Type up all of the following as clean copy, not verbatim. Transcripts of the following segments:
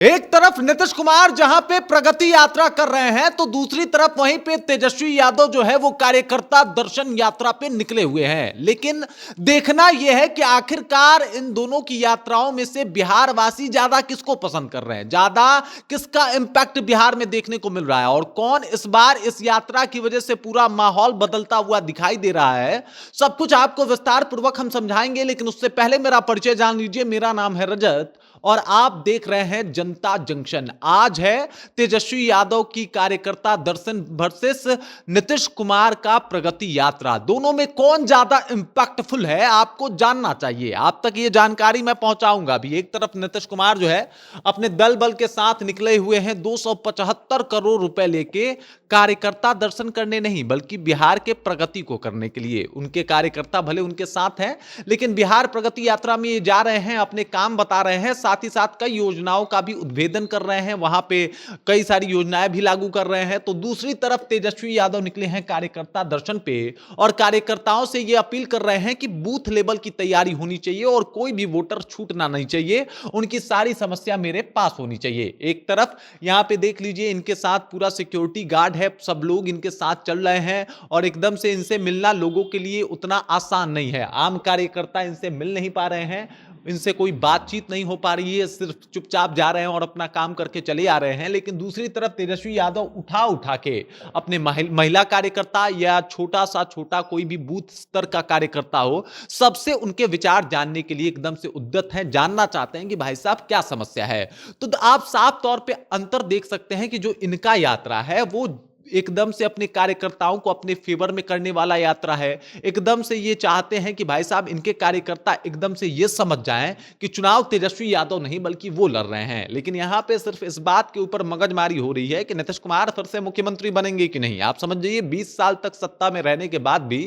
एक तरफ नीतीश कुमार जहां पे प्रगति यात्रा कर रहे हैं तो दूसरी तरफ वहीं पे तेजस्वी यादव जो है वो कार्यकर्ता दर्शन यात्रा पे निकले हुए हैं। लेकिन देखना यह है कि आखिरकार इन दोनों की यात्राओं में से बिहार वासी ज्यादा किसको पसंद कर रहे हैं, ज्यादा किसका इंपैक्ट बिहार में देखने को मिल रहा है और कौन इस बार इस यात्रा की वजह से पूरा माहौल बदलता हुआ दिखाई दे रहा है। सब कुछ आपको विस्तार पूर्वक हम समझाएंगे, लेकिन उससे पहले मेरा परिचय जान लीजिए। मेरा नाम है रजत और आप देख रहे हैं जनता जंक्शन। आज है तेजस्वी यादव की कार्यकर्ता दर्शन वर्सेस नीतीश कुमार का प्रगति यात्रा। दोनों में कौन ज्यादा इंपैक्टफुल है आपको जानना चाहिए। आप तक ये जानकारी मैं पहुंचाऊंगा भी। एक तरफ नीतीश कुमार जो है अपने दल बल के साथ निकले हुए हैं 275 करोड़ रुपए लेके कार्यकर्ता दर्शन करने नहीं बल्कि बिहार के प्रगति को करने के लिए। उनके कार्यकर्ता भले उनके साथ हैं लेकिन बिहार प्रगति यात्रा में ये जा रहे हैं, अपने काम बता रहे हैं, साथ ही साथ कई योजनाओं का भी उद्भेदन कर रहे हैं, वहां पे कई सारी योजनाएं भी लागू कर रहे हैं। तो दूसरी तरफ तेजस्वी यादव निकले हैं कार्यकर्ता दर्शन पे और कार्यकर्ताओं से यह अपील कर रहे हैं कि बूथ लेवल की तैयारी होनी चाहिए और कोई भी वोटर छूटना नहीं चाहिए, उनकी सारी समस्या मेरे पास होनी चाहिए। एक तरफ यहां पे देख लीजिए इनके साथ पूरा सिक्योरिटी गार्ड है, सब लोग इनके साथ चल रहे हैं और एकदम से इनसे मिलना लोगों के लिए उतना आसान नहीं है। आम कार्यकर्ता इनसे मिल नहीं पा रहे हैं, इनसे कोई बातचीत नहीं हो पा रही है, सिर्फ चुपचाप जा रहे हैं और अपना काम करके चले आ रहे हैं। लेकिन दूसरी तरफ तेजस्वी यादव उठा उठा के अपने महिला कार्यकर्ता या छोटा कोई भी बूथ स्तर का कार्यकर्ता हो, सबसे उनके विचार जानने के लिए एकदम से उद्यत हैं, जानना चाहते हैं कि भाई साहब क्या समस्या है। तो आप साफ तौर पे अंतर देख सकते हैं कि जो इनका यात्रा है वो एकदम से अपने कार्यकर्ताओं को अपने फेवर में करने वाला यात्रा है। एकदम से ये चाहते हैं कि भाई साहब इनके कार्यकर्ता एकदम से ये समझ जाएं कि चुनाव तेजस्वी यादव नहीं बल्कि वो लड़ रहे हैं। लेकिन यहां पे सिर्फ इस बात के ऊपर मगजमारी हो रही है कि नीतीश कुमार फिर से मुख्यमंत्री बनेंगे कि नहीं। आप समझ जाइए 20 साल तक सत्ता में रहने के बाद भी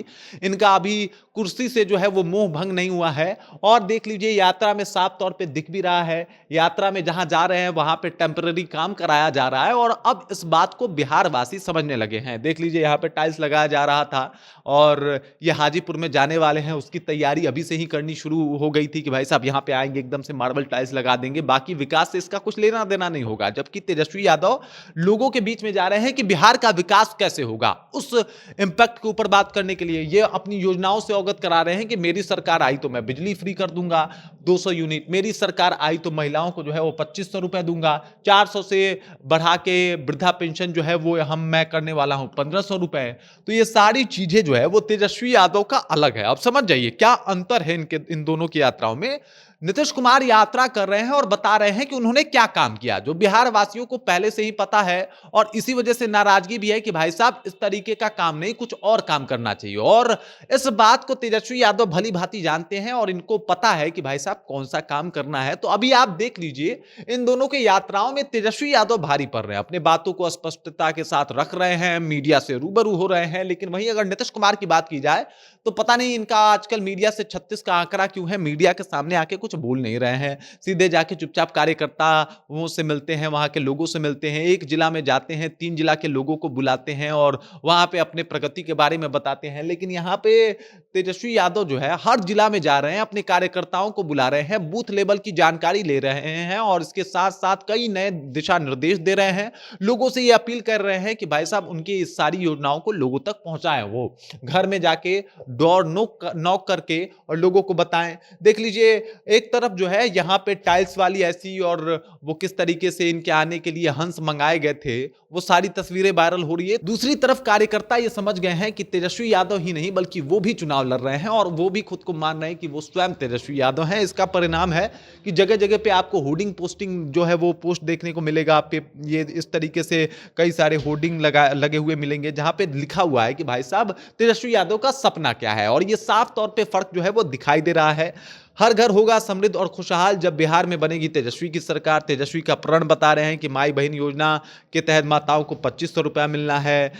इनका अभी कुर्सी से जो है वो मोह भंग नहीं हुआ है। और देख लीजिए यात्रा में साफ तौर पर दिख भी रहा है, यात्रा में जहां जा रहे हैं वहां पर टेम्पररी काम कराया जा रहा है और अब इस बात को बिहार वासी समझने लगे हैं। देख लीजिए यहाँ पे टाइल्स लगाया जा रहा था और ये हाजीपुर में जाने वाले हैं, उसकी तैयारी अभी से ही करनी शुरू हो गई थी कि भाई साहब यहाँ पे आएंगे एकदम से मार्बल टाइल्स लगा देंगे, बाकी विकास से इसका कुछ लेना देना नहीं होगा। जबकि तेजस्वी यादव लोगों के बीच में जा रहे हैं कि बिहार का विकास कैसे होगा, उस इंपैक्ट के ऊपर बात करने के लिए ये अपनी योजनाओं से अवगत करा रहे हैं कि मेरी सरकार आई तो मैं बिजली फ्री कर दूंगा 200 यूनिट, मेरी सरकार आई तो महिलाओं को जो है वो 2500 रुपए दूंगा, 400 से बढ़ा के वृद्धा पेंशन जो है वो मैं करने वाला हूं 1500 रुपए। तो ये सारी चीजें जो है वो तेजस्वी यादव का अलग है। अब समझ जाइए क्या अंतर है इन दोनों की यात्राओं में। नीतीश कुमार यात्रा कर रहे हैं और बता रहे हैं कि उन्होंने क्या काम किया, जो बिहार वासियों को पहले से ही पता है और इसी वजह से नाराजगी भी है कि भाई साहब इस तरीके का काम नहीं, कुछ और काम करना चाहिए। और इस बात को तेजस्वी यादव भली भांति जानते हैं और इनको पता है कि भाई साहब कौन सा काम करना है। तो अभी आप देख लीजिए इन दोनों के यात्राओं में तेजस्वी यादव भारी पड़ रहे हैं, अपने बातों को स्पष्टता के साथ रख रहे हैं, मीडिया से रूबरू हो रहे हैं। लेकिन वहीं अगर नीतीश कुमार की बात की जाए तो पता नहीं इनका आजकल मीडिया से 36 का आंकड़ा क्यों है, मीडिया के सामने आके कुछ बोल नहीं रहे हैं, सीधे जाके चुपचाप कार्यकर्ताओं से मिलते हैं, वहां के लोगों से मिलते हैं। एक जिला में जाते हैं, 3 जिला के लोगों को बुलाते हैं और वहां पे अपने प्रगति के बारे में बताते हैं। लेकिन यहाँ पे तेजस्वी यादव जो है हर जिला में जा रहे हैं, अपने कार्यकर्ताओं को बुला रहे हैं, बूथ लेवल की जानकारी ले रहे हैं और इसके साथ साथ कई नए दिशा निर्देश दे रहे हैं। लोगों से ये अपील कर रहे हैं कि भाई साहब उनकी इस सारी योजनाओं को लोगों तक पहुंचाएं, वो घर में जाके डोर नॉक करके और लोगों को बताएं। देख लीजिए एक तरफ जो है यहाँ पे टाइल्स वाली ऐसी और वो किस तरीके से इनके आने के लिए हंस मंगाए गए थे, वो सारी तस्वीरें वायरल हो रही है। दूसरी तरफ कार्यकर्ता ये समझ गए हैं कि तेजस्वी यादव ही नहीं बल्कि वो भी चुनाव लड़ रहे हैं और वो भी खुद को मान रहे हैं कि वो स्वयं तेजस्वी यादव हैं। इसका परिणाम है कि जगह जगह पे आपको होर्डिंग पोस्टिंग जो है वो पोस्ट देखने को मिलेगा। आप ये इस तरीके से कई सारे होर्डिंग लगे हुए मिलेंगे जहां पे लिखा हुआ है कि भाई साहब तेजस्वी यादव का सपना क्या है। और ये साफ तौर पे फर्क जो है वो दिखाई दे रहा है। हर घर होगा समृद्ध और खुशहाल जब बिहार में बनेगी तेजस्वी की सरकार। तेजस्वी का प्रण बता रहे हैं कि माई बहन योजना के तहत माताओं को 2500 रुपया मिलना है,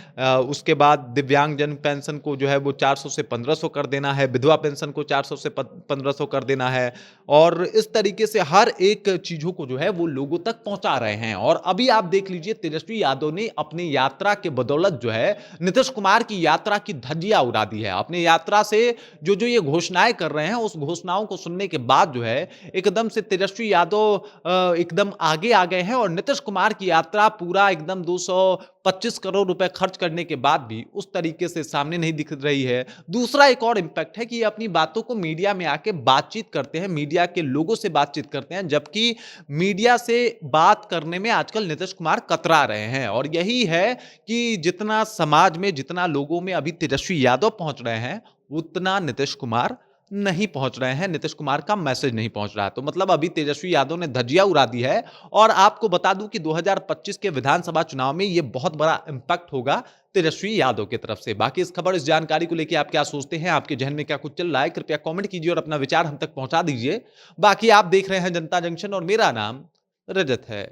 उसके बाद दिव्यांगजन पेंशन को जो है वो 400 से 1500 कर देना है, विधवा पेंशन को 400 से 1500 कर देना है और इस तरीके से हर एक चीजों को जो है वो लोगों तक पहुंचा रहे हैं। और अभी आप देख लीजिए तेजस्वी यादव ने अपनी यात्रा के बदौलत जो है नीतीश कुमार की यात्रा की धज्जियां उड़ा दी है। अपनी यात्रा से जो ये घोषणाएं कर रहे हैं उस घोषणाओं को सुनने के बाद जो है एकदम से तेजस्वी यादव एकदम आगे आ गए हैं और नीतीश कुमार की यात्रा पूरा एकदम 225 करोड़ रुपए खर्च करने के बाद भी उस तरीके से सामने नहीं दिख रही है। दूसरा एक और इंपैक्ट है कि ये अपनी बातों को मीडिया में आके बातचीत करते हैं, मीडिया के लोगों से बातचीत करते हैं, जबकि मीडिया से बात करने में आजकल नीतीश कुमार कतरा रहे हैं। और यही है कि जितना समाज में, जितना लोगों में अभी तेजस्वी यादव पहुंच रहे हैं, उतना नीतीश कुमार नहीं पहुंच रहे हैं, नीतीश कुमार का मैसेज नहीं पहुंच रहा है। तो मतलब अभी तेजस्वी यादव ने धज्जियां उड़ा दी है। और आपको बता दूं कि 2025 के विधानसभा चुनाव में यह बहुत बड़ा इंपैक्ट होगा तेजस्वी यादव की तरफ से। बाकी इस खबर, इस जानकारी को लेकर आप क्या सोचते हैं, आपके जहन में क्या कुछ चल रहा है, कृपया कमेंट कीजिए और अपना विचार हम तक पहुंचा दीजिए। बाकी आप देख रहे हैं जनता जंक्शन और मेरा नाम रजत है।